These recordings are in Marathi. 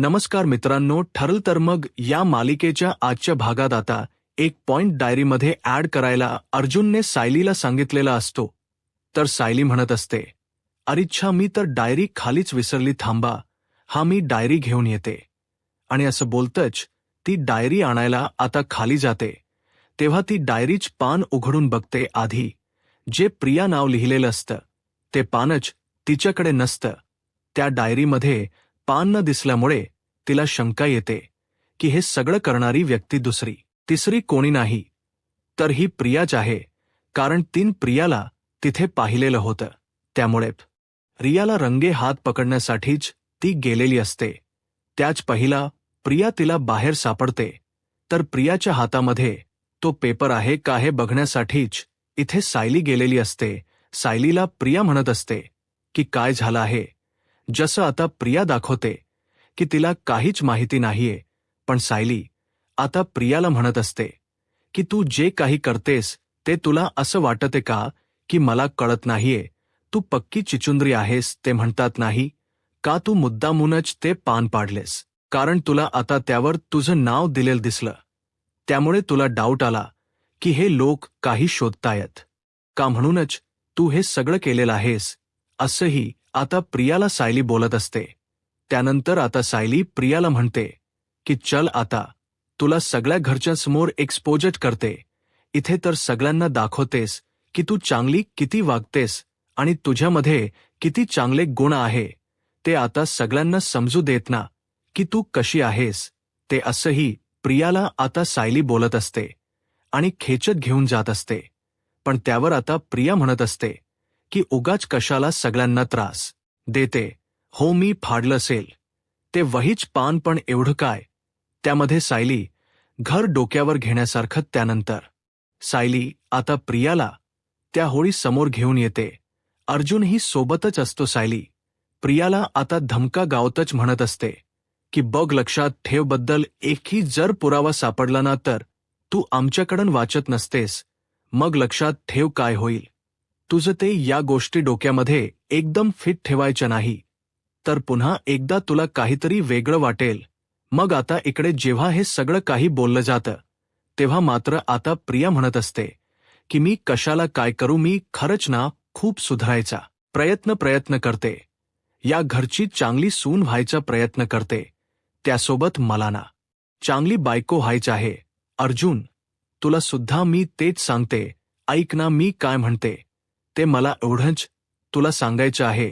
नमस्कार मित्रांनो, ठरल तर मग या मालिकेच्या आजच्या भागात आता एक पॉइंट डायरीमध्ये ऍड करायला अर्जुनने सायलीला सांगितलेला असतो. तर सायली म्हणत असते, "अरिच्छा, मी तर डायरी खालीच विसरली, थांबा, हा मी डायरी घेऊन येते." आणि असं बोलतच ती डायरी आणायला आता खाली जाते. तेव्हा ती डायरीच पान उघडून बघते. आधी जे प्रिया नाव लिहिलेलं असतं ते पानच तिच्याकडे नसतं. त्या डायरीमध्ये पान न दिसल्यामुळे तिला शंका येते की हे सगळं करणारी व्यक्ती तिसरी कोणी नाही, तर ही प्रियाच आहे. कारण प्रियाला तिथे पाहिलेलं होतं. त्यामुळे रियाला रंगे हात पकडण्यासाठीच ती गेलेली असते. त्याच पहिला प्रिया तिला बाहेर सापडते. तर प्रियाच्या हातामध्ये तो पेपर आहे का हे बघण्यासाठीच इथे सायली गेलेली असते. सायलीला प्रिया म्हणत असते की काय झालं आहे. जसं आता प्रिया दाखवते की तिला काहीच माहिती नाहीये, पण सायली आता प्रियाला म्हणत असते की तू जे काही करतेस ते तुला असं वाटते का की मला कळत नाहीये. तू पक्की चिचुंद्री आहेस. ते म्हणतात नाही का तू मुद्दामूनच ते पान पाडलेस, कारण तुला आता त्यावर तुझं नाव दिलेलं दिसलं. त्यामुळे तुला डाऊट आला की हे लोक काही शोधतायत का, म्हणूनच तू हे सगळं केलेलं आहेस. असंही आता प्रियाला सायली बोलत असते. त्यानंतर आता सायली प्रियाला म्हणते की चल, आता तुला सगळ्या घरच्यांसमोर एक्सपोजट करते. इथे तर सगळ्यांना दाखवतेस की तू चांगली किती वागतेस आणि तुझ्यामध्ये किती चांगले गुण आहे. ते आता सगळ्यांना समजू देत ना की तू कशी आहेस ते. असंही प्रियाला आता सायली बोलत असते आणि खेचत घेऊन जात असते. पण त्यावर आता प्रिया म्हणत असते की उगाच कशाला सगळ्यांना त्रास देते. हो, मी फाडलं असेल ते वहीच पान, पण एवढं काय त्यामध्ये. सायली घर डोक्यावर घेण्यासारखं. त्यानंतर सायली आता प्रियाला त्या होळी समोर घेऊन येते. अर्जुनही सोबतच असतो. सायली प्रियाला आता धमका गावतच म्हणत असते की बघ, लक्षात ठेव, बद्दल एकही जर पुरावा सापडला ना तर तू आमच्याकडून वाचत नसतेस. मग लक्षात ठेव काय होईल. तुझं ते या गोष्टी डोक्यामध्ये एकदम फिट ठेवायच्या नाही, तर पुन्हा एकदा तुला काहीतरी वेगळं वाटेल. मग आता इकडे जेव्हा हे सगळं काही बोललं जातं तेव्हा मात्र आता प्रिया म्हणत असते की मी कशाला काय करू, मी खरंच ना खूप सुधारायचा प्रयत्न करते. या घरची चांगली सून व्हायचा प्रयत्न करते. त्यासोबत मला ना चांगली बायको व्हायची आहे. अर्जुन, तुला सुद्धा मी तेच सांगते. ऐक ना, मी काय म्हणते ते. मला एवढंच तुला सांगायचं आहे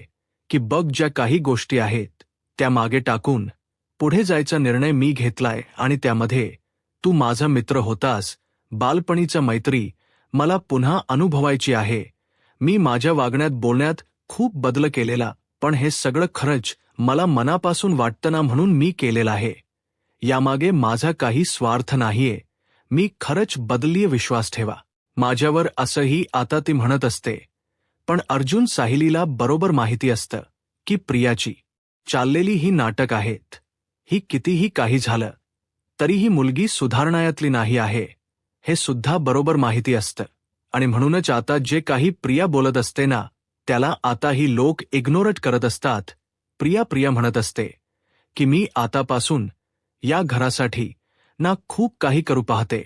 की बघ, ज्या काही गोष्टी आहेत त्या मागे टाकून पुढे जायचा निर्णय मी घेतलाय. आणि त्यामध्ये तू माझा मित्र होतास, बालपणीचा मैत्री मला पुन्हा अनुभवायची आहे. मी माझ्या वागण्यात बोलण्यात खूप बदल केलेला, पण हे सगळं खरंच मला मनापासून वाटतं ना, म्हणून मी केलेलं आहे. यामागे माझा काही स्वार्थ नाहीये. मी खरंच बदललीय, विश्वास ठेवा माझ्यावर. असंही आता ती म्हणत असते. पण अर्जुन सायलीला बरोबर माहिती असतं की प्रियाची चाललेली ही नाटक आहेत. ही कितीही काही झालं तरी ही मुलगी सुधारण्यातली नाही आहे, हे सुद्धा बरोबर माहिती असतं. आणि म्हणूनच आता जे काही प्रिया बोलत असते ना त्याला आता ही लोक इग्नोरच करत असतात. प्रिया म्हणत असते की मी आतापासून या घरासाठी ना खूप काही करू पाहते,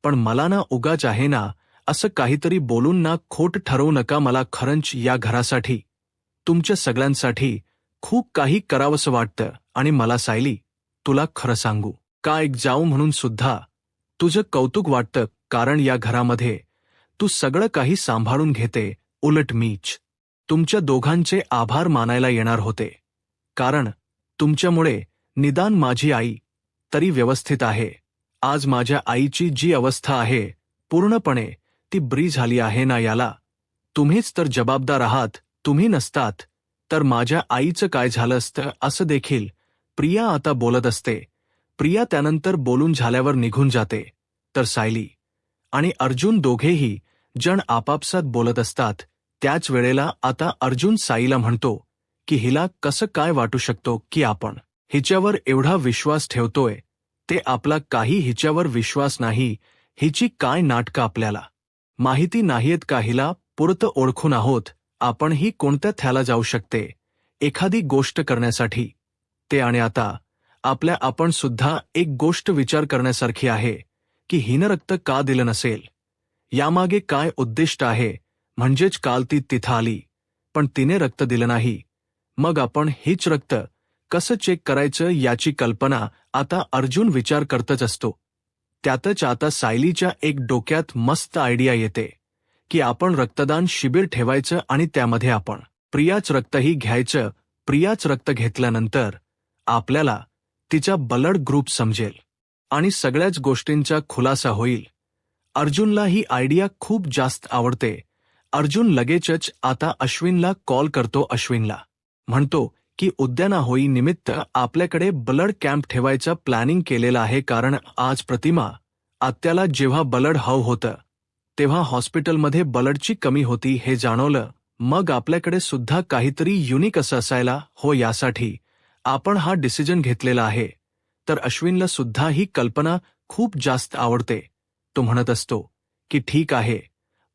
पण मला ना उगाच आहे ना असं काहीतरी बोलून ना खोट ठरवू नका. मला खरंच या घरासाठी, तुमच्या सगळ्यांसाठी खूप काही करावंसं वाटतं. आणि मला सायली, तुला खरं सांगू का, एक जाऊ म्हणून सुद्धा तुझं कौतुक वाटतं, कारण या घरामध्ये तू सगळं काही सांभाळून घेते. उलट मीच तुमच्या दोघांचे आभार मानायला येणार होते, कारण तुमच्यामुळे निदान माझी आई तरी व्यवस्थित आहे. आज माझ्या आईची जी अवस्था आहे पूर्णपणे ती बरी झाली आहे ना, याला तुम्हीच तर जबाबदार आहात. तुम्ही नसतात तर माझ्या आईचं काय झालं असतं. असं देखील प्रिया आता बोलत असते. प्रिया त्यानंतर बोलून झाल्यावर निघून जाते. तर सायली आणि अर्जुन दोघेही जण आपापसात बोलत असतात. त्याच वेळेला आता अर्जुन साईला म्हणतो की हिला कसं काय वाटू शकतो की आपण हिच्यावर एवढा विश्वास ठेवतोय, ते आपला काही हिच्यावर विश्वास नाही. हिची काय नाटकं आपल्याला माहिती नाहीयेत का. हिला पुरतं ओळखून आहोत आपण. ही कोणत्या थ्याला जाऊ शकते एखादी गोष्ट करण्यासाठी. ते आणि आता आपण सुद्धा एक गोष्ट विचार करण्यासारखी आहे की हिनं रक्त का दिलं नसेल, यामागे काय उद्दिष्ट आहे. म्हणजेच काल ती तिथं आली पण तिने रक्त दिलं नाही, मग आपण हेच रक्त कसं चेक करायचं याची कल्पना आता अर्जुन विचार करतच असतो. त्यातच आता सायलीच्या एक डोक्यात मस्त आयडिया येते की आपण रक्तदान शिबिर ठेवायचं आणि त्यामध्ये आपण प्रियाच रक्तही घ्यायचं. प्रियाच रक्त घेतल्यानंतर आपल्याला तिचा ब्लड ग्रुप समजेल आणि सगळ्याच गोष्टींचा खुलासा होईल. अर्जुनला ही आयडिया खूप जास्त आवडते. अर्जुन लगेचच आता अश्विनला कॉल करतो. अश्विनला म्हणतो की उद्या होळी निमित्त आपल्याकडे ब्लड कॅम्प ठेवायचं प्लॅनिंग केलेलं आहे, कारण आज प्रतिमा आत्याला जेव्हा ब्लड हवं होतं तेव्हा हॉस्पिटलमध्ये ब्लडची कमी होती हे जाणवलं. मग आपल्याकडे सुद्धा काहीतरी युनिक असं असायला हो, यासाठी आपण हा डिसिजन घेतलेला आहे. तर अश्विनला सुद्धा ही कल्पना खूप जास्त आवडते. तो म्हणत असतो की ठीक आहे,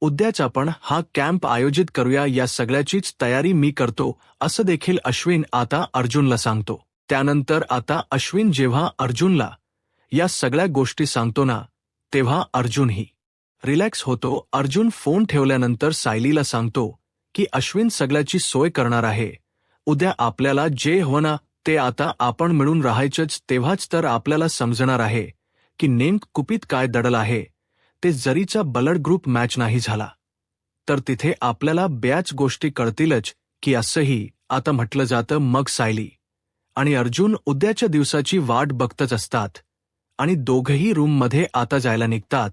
उद्याच आपण हा कॅम्प आयोजित करूया, या सगळ्याचीच तयारी मी करतो असं देखील अश्विन आता अर्जुनला सांगतो. त्यानंतर आता अश्विन जेव्हा अर्जुनला या सगळ्या गोष्टी सांगतो ना, तेव्हा अर्जुनही रिलॅक्स होतो. अर्जुन फोन ठेवल्यानंतर सायलीला सांगतो की अश्विन सगळ्याची सोय करणार आहे. उद्या आपल्याला जे हवं ना ते आता आपण मिळून राहायचंच, तेव्हाच तर आपल्याला समजणार आहे की नेमकं कुपीत काय दडलं आहे. ते जरीचा ब्लड ग्रुप मॅच नाही झाला तर तिथे आपल्याला बऱ्याच गोष्टी कळतीलच की असंही आता म्हटलं जातं. मग सायली आणि अर्जुन उद्याच्या दिवसाची वाट बघतच असतात आणि दोघंही रूममध्ये आता जायला निघतात,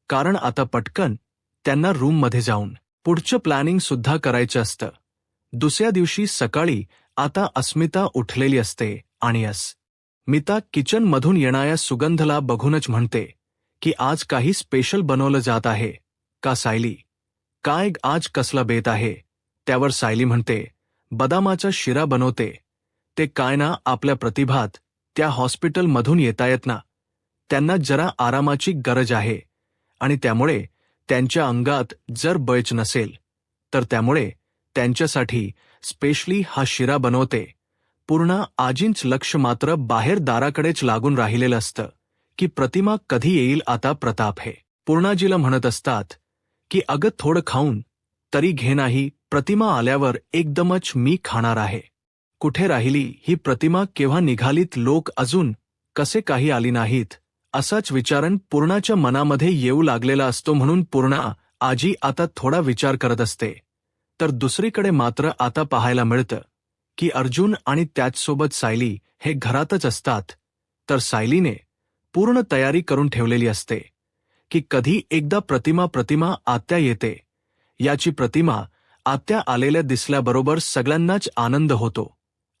कारण आता पटकन त्यांना रूममध्ये जाऊन पुढचं प्लॅनिंग सुद्धा करायचं असतं. दुसऱ्या दिवशी सकाळी आता अस्मिता उठलेली असते आणि अस्मिता किचनमधून येणाऱ्या सुगंधला बघूनच म्हणते की आज काही स्पेशल बनवलं जात आहे का सायली? काय आज कसला बेत आहे? त्यावर सायली म्हणते बदामाचा शिरा बनवते. ते काय ना, आपल्या प्रतिभात त्या हॉस्पिटलमधून येतायत ना, त्यांना जरा आरामाची गरज आहे आणि त्यामुळे त्यांच्या अंगात जर बळच नसेल तर त्यामुळे त्यांच्यासाठी स्पेशली हा शिरा बनवते. पूर्ण आजींच लक्ष मात्र बाहेर दाराकडेच लागून राहिलेलं असतं की प्रतिमा कधी येईल. आता प्रताप हे पूर्णाजीला म्हणत असतात की अगं थोडं खाऊन तरी घे नाही, प्रतिमा आल्यावर एकदमच मी खाणार आहे. कुठे राहिली ही प्रतिमा, केव्हा निघालीत, लोक अजून कसे काही आली नाहीत, असाच विचारण पूर्णाच्या मनामध्ये येऊ लागलेला असतो. म्हणून पूर्णा आजी आता थोडा विचार करत असते. तर दुसरीकडे मात्र आता पाहायला मिळतं की अर्जुन आणि त्याचसोबत सायली हे घरातच असतात. तर सायलीने पूर्ण तयारी करून ठेवलेली असते की कधी एकदा प्रतिमा आत्या येते याची. प्रतिमा आत्या आलेल्या दिसल्याबरोबर सगळ्यांनाच आनंद होतो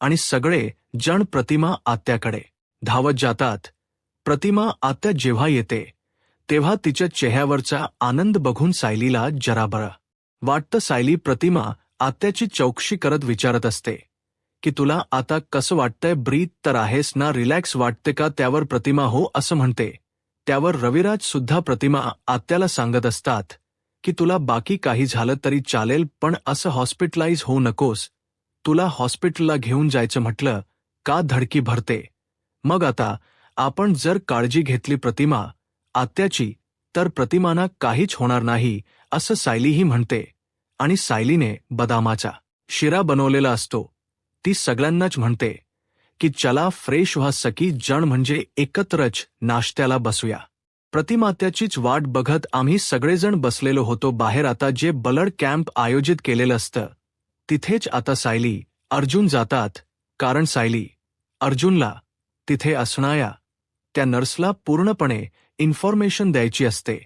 आणि सगळे जण प्रतिमा आत्याकडे धावत जातात. प्रतिमा आत्या जेव्हा येते तेव्हा तिच्या चेहऱ्यावरचा आनंद बघून सायलीला जरा बरं वाटतं. सायली प्रतिमा आत्याची चौकशी करत विचारत असते की तुला आता कसं वाटतंय, ब्रीथ तर आहेस ना, रिलॅक्स वाटते का? त्यावर प्रतिमा हो असं म्हणते. त्यावर रविराज सुद्धा प्रतिमा आत्याला सांगत असतात की तुला बाकी काही झालं तरी चालेल, पण असं हॉस्पिटलाइज होऊ नकोस. तुला हॉस्पिटलला घेऊन जायचं म्हटलं का धडकी भरते. मग आता आपण जर काळजी घेतली प्रतिमा आत्याची तर प्रतिमाना काहीच होणार नाही असं सायलीही म्हणते. आणि सायलीने बदामाचा शिरा बनवलेला असतो. ती सगळ्यांनाच म्हणते की चला फ्रेश व्हा सकी जण, म्हणजे एकत्रच नाश्त्याला बसूया. प्रतिमात्याचीच वाट बघत आम्ही सगळेजण बसलेलो होतो बाहेर. आता जे ब्लड कॅम्प आयोजित केलेलं असतं तिथेच आता सायली अर्जुन जातात, कारण सायली अर्जुनला तिथे असणाऱ्या त्या नर्सला पूर्णपणे इन्फॉर्मेशन द्यायची असते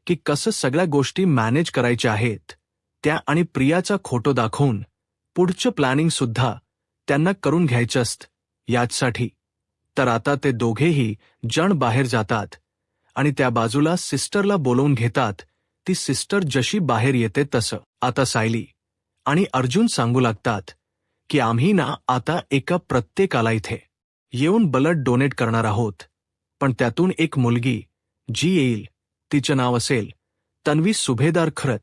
की कसं सगळ्या गोष्टी मॅनेज करायच्या आहेत त्या, आणि प्रियाचा खोटो दाखवून पुढचं प्लॅनिंग सुद्धा त्यांना करून घ्यायचं असतं याचसाठी. तर आता ते दोघेही जण बाहेर जातात आणि त्या बाजूला सिस्टरला बोलवून घेतात. ती सिस्टर जशी बाहेर येते तसं आता सायली आणि अर्जुन सांगू लागतात की आम्ही ना आता एका प्रत्येकाला इथे येऊन ब्लड डोनेट करणार आहोत, पण त्यातून एक मुलगी जी येईल तिचं नाव असेल तन्वी सुभेदार. खरं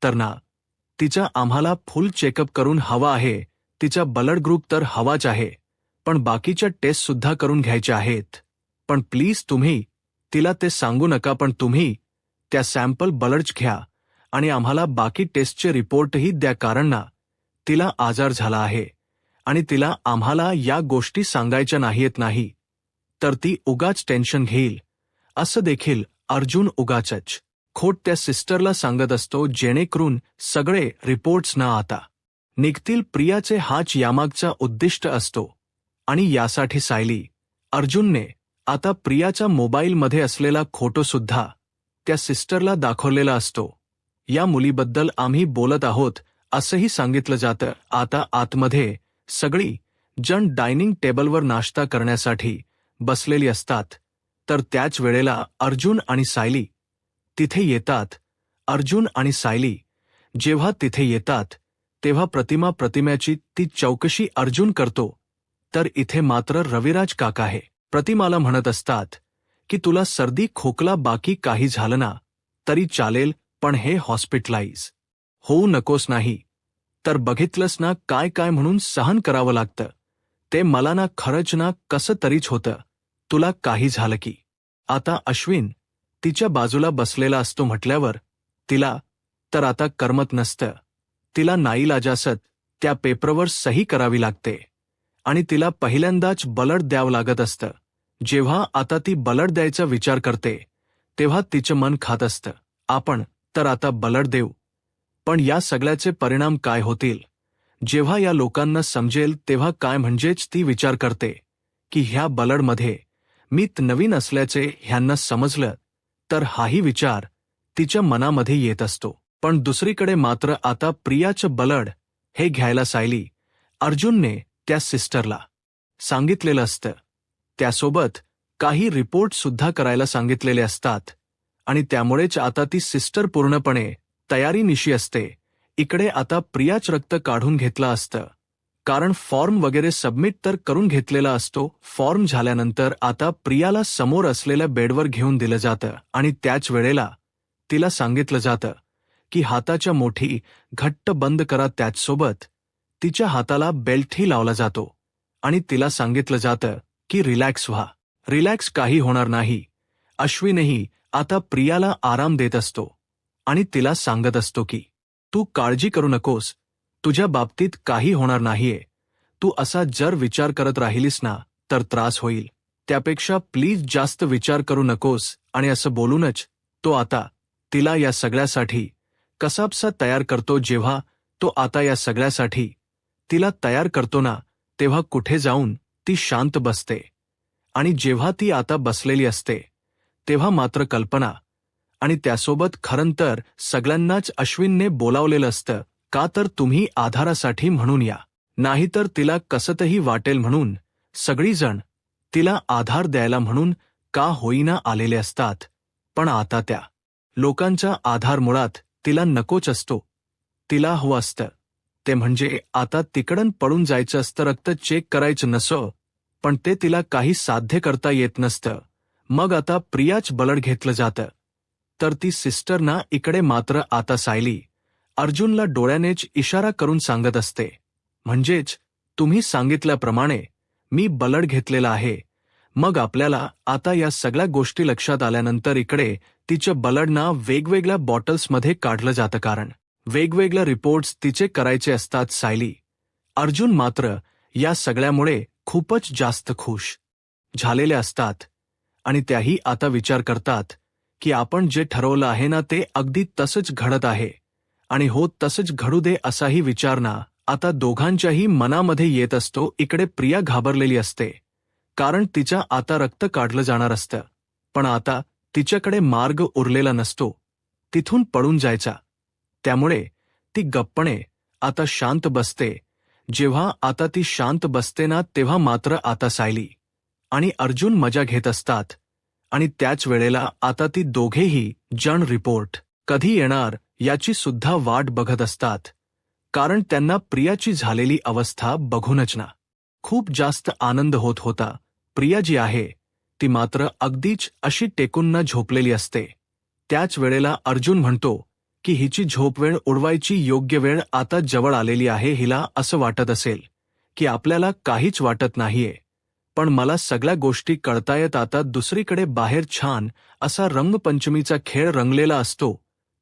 तर ना तिचा आम्हाला फुल चेकअप करून हवा आहे. तिचा ब्लड ग्रुप तर हवाच आहे. पण बाकीच्या टेस्ट सुद्धा करून घ्यायच्या आहेत. पण प्लीज तुम्ही तिला ते सांगू नका, पण तुम्ही त्या सॅम्पल ब्लडच घ्या आणि आम्हाला बाकी टेस्टचे रिपोर्टही द्या, कारण ना तिला आजार झाला आहे आणि तिला आम्हाला या गोष्टी सांगायच्या नाहीत, नाही तर ती उगाच टेन्शन घेईल. असं देखील अर्जुन उगाचच खोट त्या सिस्टरला सांगत असतो, जेणेकरून सगळे रिपोर्ट्स ना आता निघतील. प्रियाचे हाच यामागचा उद्दिष्ट असतो आणि यासाठी सायली अर्जुनने आता प्रियाच्या मोबाईलमध्ये असलेला फोटो सुद्धा त्या सिस्टरला दाखवलेला असतो. या मुलीबद्दल आम्ही बोलत आहोत असंही सांगितलं जातं. आता आतमध्ये सगळी जण डायनिंग टेबलवर नाश्ता करण्यासाठी बसलेली असतात, तर त्याच वेळेला अर्जुन आणि सायली तिथे येतात. अर्जुन आणि सायली जेव्हा तिथे येतात तेव्हा प्रतिमाची ती चौकशी अर्जुन करतो, तर इथे मात्र रविराज काका हे प्रतिमाला म्हणत असतात की तुला सर्दी खोकला बाकी काही झालं ना तरी चालेल, पण हे हॉस्पिटलाइज होऊ नकोस, नाही तर बघितलंस ना काय काय म्हणून सहन करावं लागतं. ते मला ना खरंच ना कसं तरीच होतं. तुला काही झालं की. आता अश्विन तिच्या बाजूला बसलेला असतो म्हटल्यावर तिला तर आता करमत नसतं. तिला नाईलाजासत त्या पेपरवर सही करावी लागते आणि तिला पहिल्यांदाच ब्लड द्यावं लागत असतं. जेव्हा आता ती ब्लड द्यायचा विचार करते तेव्हा तिचं मन खात असतं, आपण तर आता ब्लड देऊ, पण या सगळ्याचे परिणाम काय होतील जेव्हा या लोकांना समजेल तेव्हा काय. म्हणजेच ती विचार करते की ह्या ब्लडमध्ये मी नवीन असल्याचे ह्यांना समजलं तर हाही विचार तिच्या मनामध्ये येत असतो. पण दुसरीकडे मात्र आता प्रियाचं ब्लड हे घ्यायला सायली अर्जुनने त्या सिस्टरला सांगितलेलं असतं. त्यासोबत काही रिपोर्ट सुद्धा करायला सांगितलेले असतात आणि त्यामुळेच आता ती सिस्टर पूर्णपणे तयारीनिशी असते. इकडे आता प्रियाच रक्त काढून घेतलं असतं, कारण फॉर्म वगैरे सबमिट तर करून घेतलेला असतो. फॉर्म झाल्यानंतर आता प्रियाला समोर असलेल्या बेडवर घेऊन दिलं जातं आणि त्याच वेळेला तिला सांगितलं जातं की हाताच्या मोठी घट्ट बंद करा. त्याचसोबत तिच्या हाताला बेल्टही लावला जातो आणि तिला सांगितलं जातं की रिलॅक्स व्हा, रिलॅक्स, काही होणार नाही. अश्विनही आता प्रियाला आराम देत असतो आणि तिला सांगत असतो की तू काळजी करू नकोस, तुझ्या बाबतीत काही होणार नाहीये. तू असा जर विचार करत राहिलीस ना तर त्रास होईल. त्यापेक्षा प्लीज जास्त विचार करू नकोस. आणि असं बोलूनच तो आता तिला या सगळ्यासाठी कसाबसा तयार करतो. जेव्हा तो आता या सगळ्यासाठी तिला तयार करतो ना तेव्हा कुठे जाऊन ती शांत बसते आणि जेव्हा ती आता बसलेली असते तेव्हा मात्र कल्पना आणि त्यासोबत खरं तर सगळ्यांनाच अश्विनने बोलावलेलं असतं. का तर तुम्ही आधारासाठी म्हणून या, नाहीतर तिला कसंतही वाटेल म्हणून सगळीजण तिला आधार द्यायला म्हणून का होईना आलेले असतात. पण आता त्या लोकांचा आधार मुळात तिला नकोच असतो. तिला हवं असतं ते म्हणजे आता तिकडून पळून जायचं असतं, रक्त चेक करायचं नसो, पण ते तिला काही साध्य करता येत नसतं. मग आता प्रियाच ब्लड घेतलं जातं, तर ती सिस्टर ना इकडे मात्र आता सायली अर्जुनला डोळ्यानेच इशारा करून सांगत असते, म्हणजेच तुम्ही सांगितल्याप्रमाणे मी ब्लड घेतलेला आहे. मग आपल्याला आता या सगळ्या गोष्टी लक्षात आल्यानंतर इकडे तिचं ब्लड ना वेगवेगळ्या बॉटल्समध्ये काढलं जातं, कारण वेगवेगळ्या रिपोर्ट्स तिचे करायचे असतात. सायली अर्जुन मात्र या सगळ्यामुळे खूपच जास्त खुश झालेले असतात आणि त्याही आता विचार करतात की आपण जे ठरवलं आहे ना ते अगदी तसंच घडत आहे आणि हो तसंच घडू दे असाही विचार ना आता दोघांच्याही मनामध्ये येत असतो. इकडे प्रिया घाबरलेली असते, कारण तिच्या आता रक्त काढलं जाणार असतं, पण आता तिच्याकडे मार्ग उरलेला नसतो तिथून पळून जायचा. त्यामुळे ती गप्पणे आता शांत बसते. जेव्हा आता ती शांत बसते ना तेव्हा मात्र आता सायली आणि अर्जुन मजा घेत असतात आणि त्याच वेळेला आता ती दोघेही जण रिपोर्ट कधी येणार याची सुद्धा वाट बघत असतात, कारण त्यांना प्रियाची झालेली अवस्था बघूनच ना खूप जास्त आनंद होत होता. प्रिया जी आहे ती मात्र अगदीच अशी टेकून न झोपलेली असते. त्याच वेळेला अर्जुन म्हणतो की हिची झोपवेळ उडवायची योग्य वेळ आता जवळ आलेली आहे. हिला असं वाटत असेल की आपल्याला काहीच वाटत नाहीये, पण मला सगळ्या गोष्टी कळतायत आता. दुसरीकडे बाहेर छान असा रंगपंचमीचा खेळ रंगलेला असतो.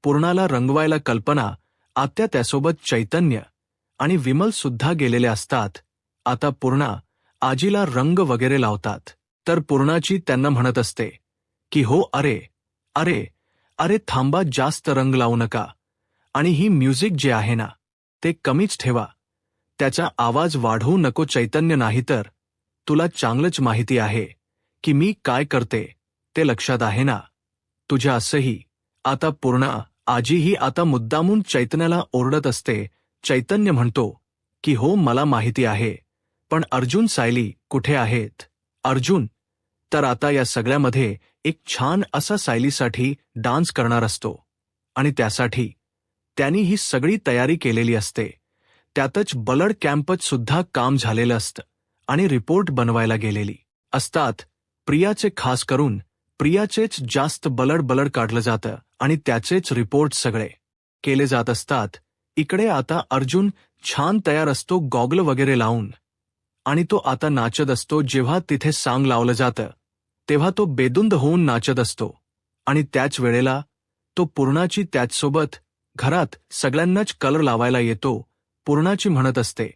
पूर्णाला रंगवायला कल्पना, आत्या त्यासोबत चैतन्य आणि विमल सुद्धा गेलेले असतात. आता पूर्णा आजीला रंग वगैरे लावतात, तर पूर्णाची त्यांना म्हणत असते की हो अरे अरे अरे थांबा, जास्त रंग लावू नका, आणि ही म्युझिक जे आहे ना ते कमीच ठेवा, त्याचा आवाज वाढवू नको चैतन्य, नाहीतर तुला चांगलंच माहिती आहे की मी काय करते ते लक्षात आहे ना तुझ्या. असंही आता पूर्णा आजीही आता मुद्दामून चैतन्याला ओरडत असते. चैतन्य म्हणतो की हो मला माहिती आहे, पण अर्जुन सायली कुठे आहेत? अर्जुन तर आता या सगळ्यामध्ये एक छान असा सायलीसाठी डान्स करणार असतो, आणि त्यासाठी त्यांनी ही सगळी तयारी केलेली असते. त्यातच बलड कॅम्पत सुद्धा काम झालेलं असतं आणि रिपोर्ट बनवायला गेलेली असतात. प्रियाचे खास करून प्रियाचेच जास्त बलड काढलं जातं आणि त्याचेच रिपोर्ट सगळे केले जात असतात. इकडे आता अर्जुन छान तयार असतो गॉगल वगैरे लावून, आणि तो आता नाचत असतो. जेव्हा तिथे सांग लावलं जातं तेव्हा तो बेधुंद होऊन नाचत असतो, आणि त्याच वेळेला तो पूर्णाची त्याचसोबत घरात सगळ्यांनाच कलर लावायला येतो. पूर्णाची म्हणत असते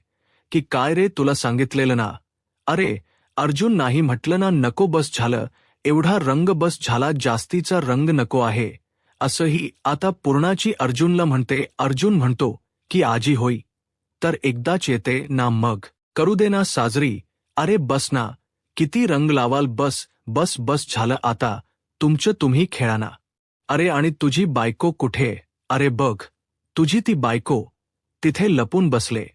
की काय रे, तुला सांगितलेलं ना. अरे अर्जुन नाही म्हटलं ना, नको बस झालं, एवढा रंग बस झाला, जास्तीचा रंग नको आहे. असंही आता पूर्णाची अर्जुनला म्हणते. अर्जुन म्हणतो की आजी होई तर एकदाच येते ना, मग करू दे ना साजरी. अरे बस ना, किती रंग लावाल, बस बस बस झालं आता, तुमचं तुम्ही खेळा ना. अरे आणि तुझी बायको कुठे? अरे बघ, तुझी ती बायको तिथे लपून बसले,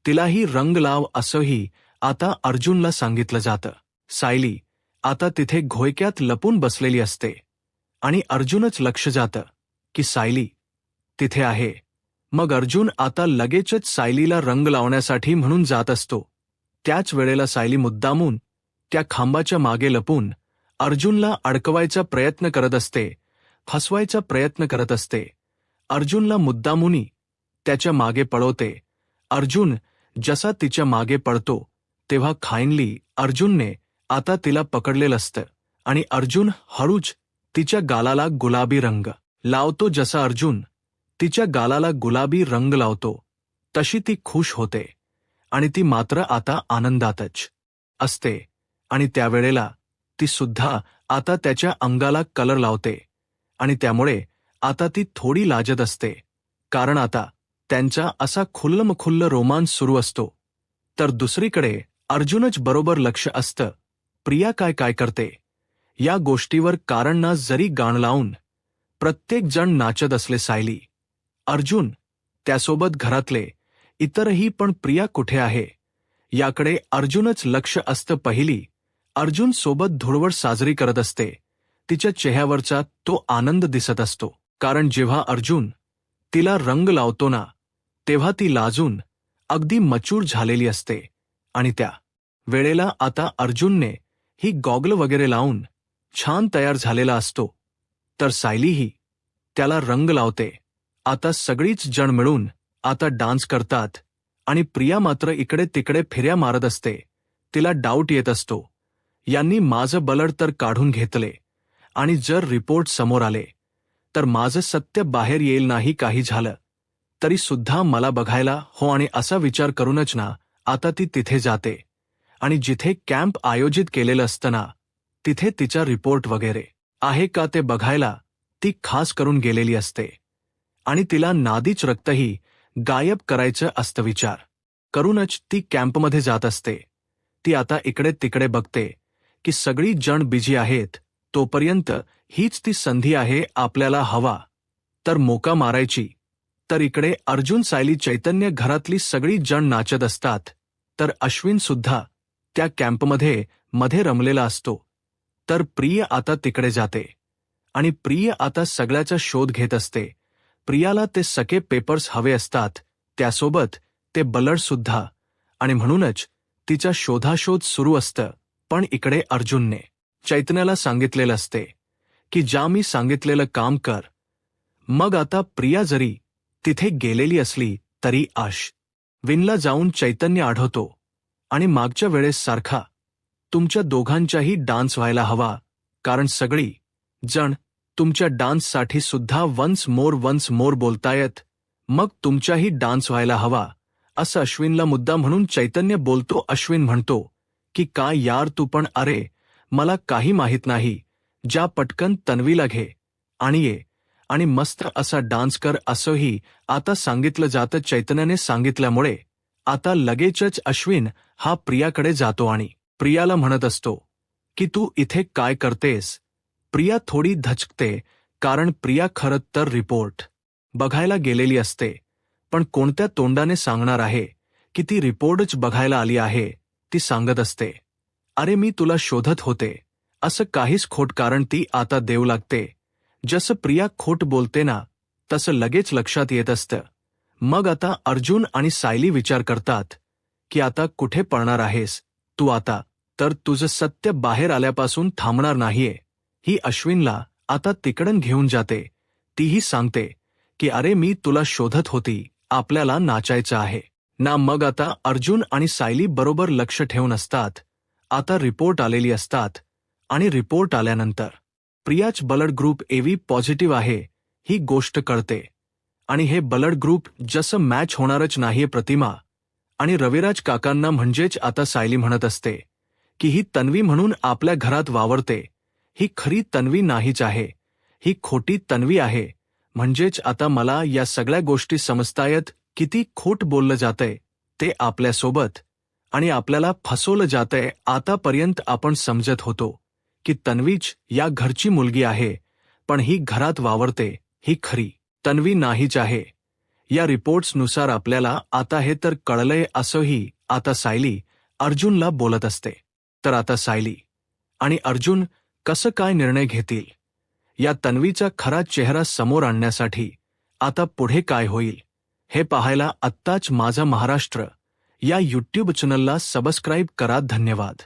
तिलाही रंग लाव. असंही आता अर्जुनला सांगितलं जातं. सायली आता तिथे घोयक्यात लपून बसलेली असते, आणि अर्जुनच लक्ष जातं की सायली तिथे आहे. मग अर्जुन आता लगेचच सायलीला रंग लावण्यासाठी म्हणून जात असतो. त्याच वेळेला सायली मुद्दामून त्या खांबाच्या मागे लपून अर्जुनला अडकवायचा प्रयत्न करत असते, फसवायचा प्रयत्न करत असते. अर्जुनला मुद्दामूनी त्याच्या मागे पळवते. अर्जुन जसा तिच्या मागे पळतो तेव्हा खाईनली अर्जुनने आता तिला पकडलेलं असतं, आणि अर्जुन हळूच तिच्या गालाला गुलाबी रंग लावतो. जसा अर्जुन तिच्या गालाला गुलाबी रंग लावतो तशी ती खुश होते, आणि ती मात्र आता आनंदातच असते. आणि त्यावेळेला ती सुद्धा आता त्याच्या अंगाला कलर लावते, आणि त्यामुळे आता ती थोडी लाजत असते, कारण आता त्यांचा असा खुल्लमखुल्ल रोमांस सुरू असतो. तर दुसरीकडे अर्जुनच बरोबर लक्ष असतं प्रिया काय काय करते या गोष्टीवर, कारण ना जरी गाणं लावून प्रत्येक जण नाचत असले सायली, अर्जुन त्यासोबत घरातले इतरही, पण प्रिया कुठे आहे याकडे अर्जुनच लक्ष असतं. पहिली अर्जुन सोबत धुळवड साजरी करत असते. तिच्या चेहऱ्यावरचा तो आनंद दिसत असतो, कारण जेव्हा अर्जुन तिला रंग लावतो ना तेव्हा ती लाजून अगदी मचूर झालेली असते. आणि त्या वेळेला आता अर्जुनने ही गॉगल वगैरे लावून छान तयार झालेला असतो, तर सायलीही त्याला रंग लावते. आता सगळीच जण मिळून आता डान्स करतात, आणि प्रिया मात्र इकडे तिकडे फिर्या मारत असते. तिला डाऊट येत असतो, यांनी माझं बलड तर काढून घेतले, आणि जर रिपोर्ट समोर आले तर माझं सत्य बाहेर येईल. नाही काही झालं तरी सुद्धा मला बघायला हो, आणि असा विचार करूनच ना आता ती तिथे जाते, आणि जिथे कॅम्प आयोजित केलेलं असतं ना तिथे तिचा रिपोर्ट वगैरे आहे का ते बघायला ती खास करून गेलेली असते. आणि तिला नादीच रक्तही गायब करायचं असतं. विचार करूनच ती कॅम्पमध्ये जात असते. ती आता इकडे तिकडे बघते की सगळी जण बिझी आहेत, तोपर्यंत हीच ती संधी आहे आपल्याला हवा तर मोका मारायची. तर इकडे अर्जुन, सायली, चैतन्य, घरातली सगळी जण नाचत असतात, तर अश्विन सुद्धा त्या कॅम्पमध्ये मध्ये रमलेला असतो. तर प्रिय आता तिकडे जाते, आणि प्रिय आता सगळ्याचा शोध घेत असते. प्रियाला ते सगळे पेपर्स हवे असतात, त्यासोबत ते बलड सुद्धा, आणि म्हणूनच तिचा शोधाशोध सुरू असतं. पण इकडे अर्जुनने चैतन्याला सांगितलेलं असते की ज्या मी सांगितलेलं काम कर. मग आता प्रिया जरी तिथे गेलेली असली तरी विनला जाऊन चैतन्य आढळतो आणि मागच्या वेळेस सारखा तुमच्या दोघांच्याही डान्स व्हायला हवा, कारण सगळी जण तुमच्या डान्ससाठी सुद्धा वन्स मोर बोलतायत. मग तुमच्याही डान्स व्हायला हवा, असं अश्विनला मुद्दा म्हणून चैतन्य बोलतो. अश्विन म्हणतो की काय यार तू पण, अरे मला काही माहीत नाही, ज्या पटकन तन्वीला घे आणि ये आणि मस्त असा डान्स कर, असंही आता सांगितलं जातं. चैतन्याने सांगितल्यामुळे आता लगेचच अश्विन हा प्रियाकडे जातो आणि प्रियाला म्हणत असतो की तू इथे काय करतेस. प्रिया थोडी धचकते, कारण प्रिया खरं तर रिपोर्ट बघायला गेलेली असते, पण कोणत्या तोंडाने सांगणार आहे की ती रिपोर्टच बघायला आली आहे. ती सांगत असते, अरे मी तुला शोधत होते, असं काहीच खोट कारण ती आता देऊ लागते. जसं प्रिया खोट बोलते ना, तसं लगेच लक्षात येत असतं. मग आता अर्जुन आणि सायली विचार करतात की आता कुठे पळणार आहेस तू आता, तर तुझं सत्य बाहेर आल्यापासून थांबणार नाहीये. ही अश्विनला आता तिकडून घेऊन जाते. तीही सांगते की अरे मी तुला शोधत होती, आपल्याला नाचायचं आहे ना. मग आता अर्जुन आणि सायली बरोबर लक्ष ठेवून असतात. आता रिपोर्ट आलेली असतात आणि रिपोर्ट आल्यानंतर प्रियाच ब्लड ग्रुप एव्ही पॉझिटिव्ह आहे ही गोष्ट कळते. आणि हे ब्लड ग्रुप जसं मॅच होणारच नाहीये. प्रतिमा आणि रविराज काकांना म्हणजेच आता सायली म्हणत असते की ही तन्वी म्हणून आपल्या घरात वावरते, ही खरी तन्वी नाहीच आहे, ही खोटी तन्वी आहे. म्हणजेच आता मला या सगळ्या गोष्टी समजतायत, किती खोट बोललं जातंय ते आपल्यासोबत आणि आपल्याला फसवलं जातंय. आतापर्यंत आपण समजत होतो की तन्वीच या घरची मुलगी आहे, पण ही घरात वावरते, ही खरी तन्वी नाहीच आहे. या रिपोर्ट्सनुसार आपल्याला आता हे तर कळलंय, असंही आता सायली अर्जुनला बोलत असते. तर आता सायली आणि अर्जुन कसं काय निर्णय घेतील, या तन्वीचा खरा चेहरा समोर आणण्यासाठी आता पुढे काय होईल हे पाहायला आत्ताच माझा महाराष्ट्र या यूट्यूब चॅनलला सबस्क्राईब करा. धन्यवाद.